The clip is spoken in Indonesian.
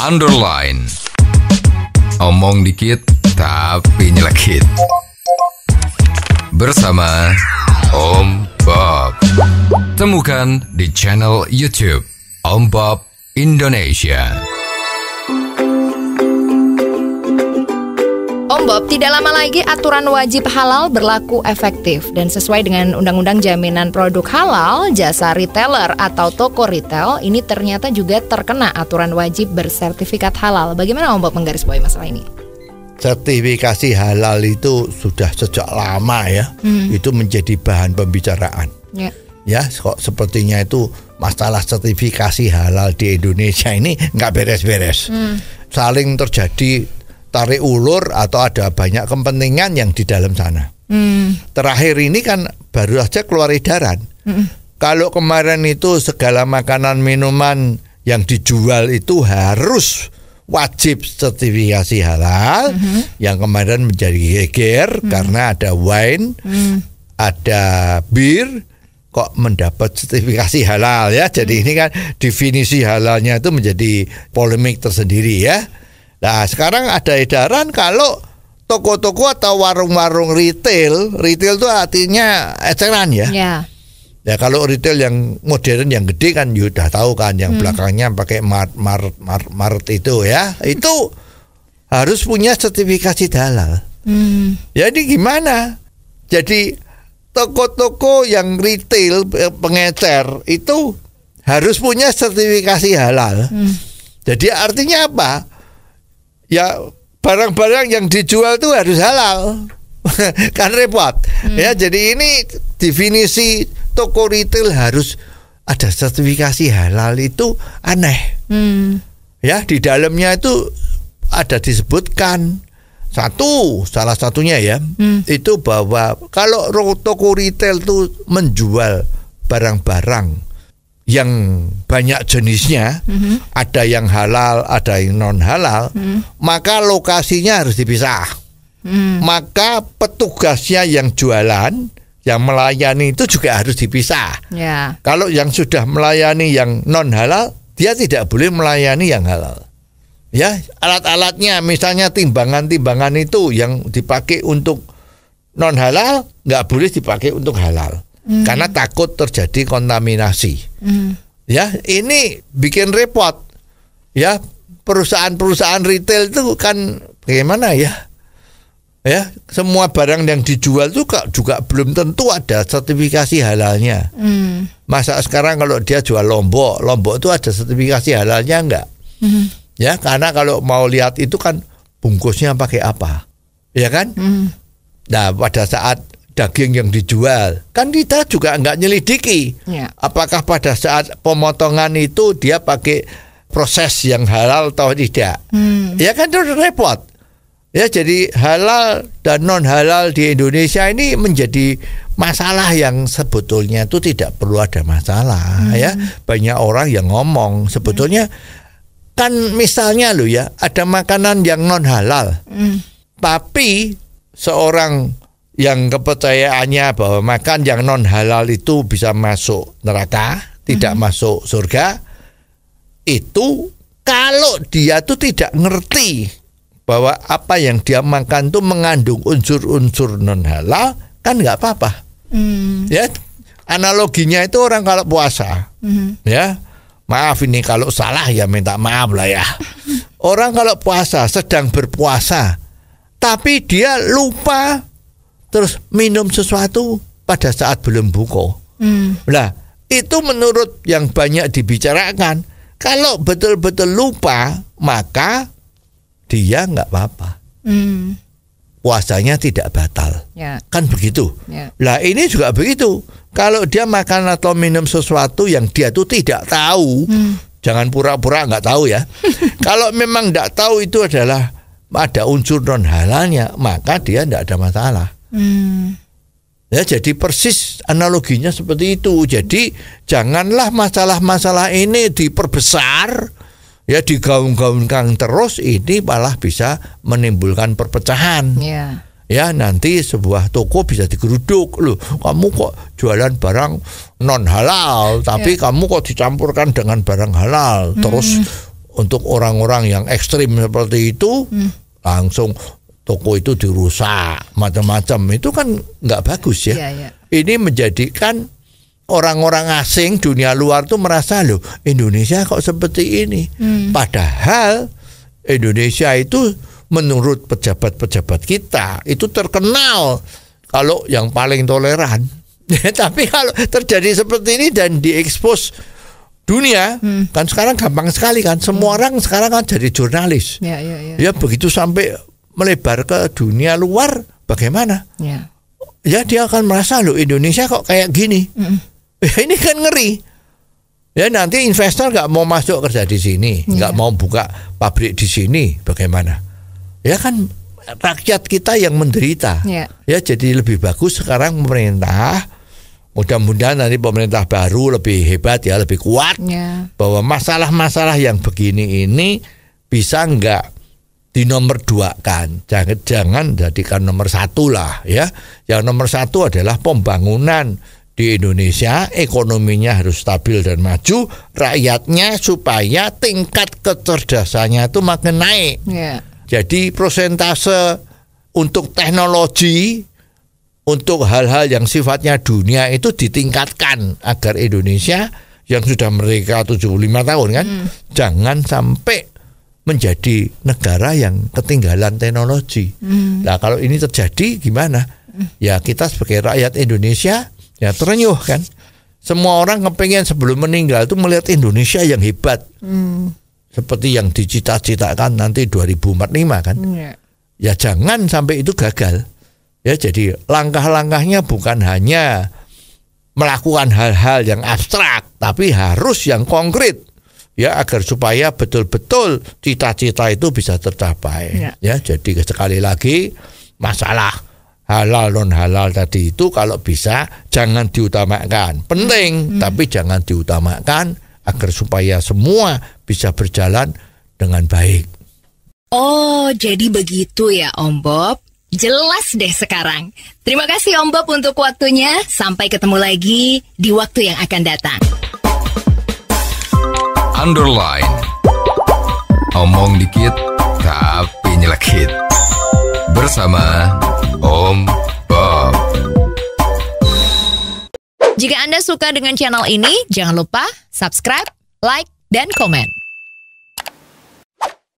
underline. Omong dikit tapi nyelekit. Bersama Om Bob. Temukan di channel YouTube Om Bob Indonesia. Om Bob, tidak lama lagi aturan wajib halal berlaku efektif. Dan sesuai dengan Undang-Undang Jaminan Produk Halal, jasa retailer atau toko retail ini ternyata juga terkena aturan wajib bersertifikat halal. Bagaimana Om Bob menggarisbawahi masalah ini? Sertifikasi halal itu sudah sejak lama ya, itu menjadi bahan pembicaraan. Ya, kok sepertinya itu masalah sertifikasi halal di Indonesia ini nggak beres-beres. Saling terjadi tarik ulur atau ada banyak kepentingan yang di dalam sana. Terakhir ini kan baru saja keluar edaran. Kalau kemarin itu segala makanan minuman yang dijual itu harus wajib sertifikasi halal, yang kemarin menjadi geger karena ada wine, ada bir, kok mendapat sertifikasi halal ya. Jadi ini kan definisi halalnya itu menjadi polemik tersendiri ya. Nah sekarang ada edaran kalau toko-toko atau warung-warung retail itu artinya eceran ya. Ya kalau retail yang modern yang gede kan udah tahu kan, yang belakangnya pakai Mart itu ya, itu harus punya sertifikasi halal. Jadi gimana? Jadi toko-toko yang retail pengecer itu harus punya sertifikasi halal. Jadi artinya apa? Ya barang-barang yang dijual itu harus halal. Kan repot. Ya jadi ini definisi toko retail harus ada sertifikasi halal itu aneh. Ya di dalamnya itu ada disebutkan salah satunya ya, itu bahwa kalau toko retail itu menjual barang-barang yang banyak jenisnya, ada yang halal, ada yang non halal, maka lokasinya harus dipisah. Maka petugasnya yang jualan, yang melayani itu juga harus dipisah. Kalau yang sudah melayani yang non halal, dia tidak boleh melayani yang halal. Ya, alat-alatnya misalnya timbangan-timbangan itu yang dipakai untuk non halal nggak boleh dipakai untuk halal. Karena takut terjadi kontaminasi. Ya, ini bikin repot. Ya, perusahaan-perusahaan retail itu kan bagaimana ya? Ya, semua barang yang dijual itu juga belum tentu ada sertifikasi halalnya. Masa sekarang kalau dia jual lombok itu ada sertifikasi halalnya enggak? Ya, karena kalau mau lihat itu kan bungkusnya pakai apa? Ya kan? Nah, pada saat daging yang dijual kan kita juga nggak nyelidiki apakah pada saat pemotongan itu dia pakai proses yang halal atau tidak. Ya kan itu repot ya. Jadi halal dan non halal di Indonesia ini menjadi masalah yang sebetulnya itu tidak perlu ada masalah. Ya banyak orang yang ngomong sebetulnya kan misalnya lo ya ada makanan yang non halal tapi seorang yang kepercayaannya bahwa makan yang non halal itu bisa masuk neraka, tidak masuk surga, itu kalau dia tuh tidak ngerti bahwa apa yang dia makan itu mengandung unsur-unsur non halal, kan nggak apa-apa. Ya, analoginya itu orang kalau puasa, ya maaf ini kalau salah ya minta maaf lah ya. Orang kalau puasa sedang berpuasa, tapi dia lupa terus minum sesuatu pada saat belum buka. Nah, itu menurut yang banyak dibicarakan, kalau betul-betul lupa, maka dia nggak apa-apa. Puasanya tidak batal. Kan begitu. Nah, ini juga begitu. Kalau dia makan atau minum sesuatu yang dia tuh tidak tahu, jangan pura-pura nggak tahu ya. Kalau memang nggak tahu itu adalah ada unsur non halalnya, maka dia tidak ada masalah. Ya, jadi persis analoginya seperti itu. Jadi janganlah masalah-masalah ini diperbesar, ya digaung-gaungkan terus, ini malah bisa menimbulkan perpecahan. Ya nanti sebuah toko bisa digeruduk, loh kamu kok jualan barang non halal, tapi kamu kok dicampurkan dengan barang halal, terus untuk orang-orang yang ekstrim seperti itu langsung toko itu dirusak macam-macam, itu kan nggak bagus ya. Ini menjadikan orang-orang asing dunia luar tuh merasa loh Indonesia kok seperti ini. Padahal Indonesia itu menurut pejabat-pejabat kita itu terkenal kalau yang paling toleran. Tapi kalau terjadi seperti ini dan diekspos dunia, kan sekarang gampang sekali kan. Semua orang sekarang kan jadi jurnalis. Ya begitu sampai melebar ke dunia luar, bagaimana? Ya dia akan merasa loh Indonesia kok kayak gini. Ini kan ngeri. Ya nanti investor nggak mau masuk kerja di sini, nggak mau buka pabrik di sini, bagaimana? Ya kan rakyat kita yang menderita. Ya jadi lebih bagus sekarang pemerintah, mudah-mudahan nanti pemerintah baru lebih hebat ya, lebih kuat, bahwa masalah-masalah yang begini ini bisa nggak dinomor duakan, jangan jadikan nomor satu lah ya. Yang nomor satu adalah pembangunan di Indonesia, ekonominya harus stabil dan maju, rakyatnya supaya tingkat kecerdasannya itu makin naik. Jadi prosentase untuk teknologi, untuk hal-hal yang sifatnya dunia itu ditingkatkan agar Indonesia yang sudah merdeka 75 tahun kan, jangan sampai menjadi negara yang ketinggalan teknologi. Nah kalau ini terjadi gimana? Ya kita sebagai rakyat Indonesia ya terenyuh kan. Semua orang kepengen sebelum meninggal itu melihat Indonesia yang hebat. Seperti yang dicita-citakan nanti 2045 kan. Ya jangan sampai itu gagal. Ya jadi langkah-langkahnya bukan hanya melakukan hal-hal yang abstrak, tapi harus yang konkret. Ya agar supaya betul-betul cita-cita itu bisa tercapai. Ya jadi sekali lagi masalah halal non halal tadi itu kalau bisa jangan diutamakan. Penting tapi jangan diutamakan agar supaya semua bisa berjalan dengan baik. Oh, jadi begitu ya Om Bob. Jelas deh sekarang. Terima kasih Om Bob untuk waktunya. Sampai ketemu lagi di waktu yang akan datang. Underline. Omong dikit tapi nyelekit. Bersama Om Bob. Jika Anda suka dengan channel ini, jangan lupa subscribe, like, dan komen.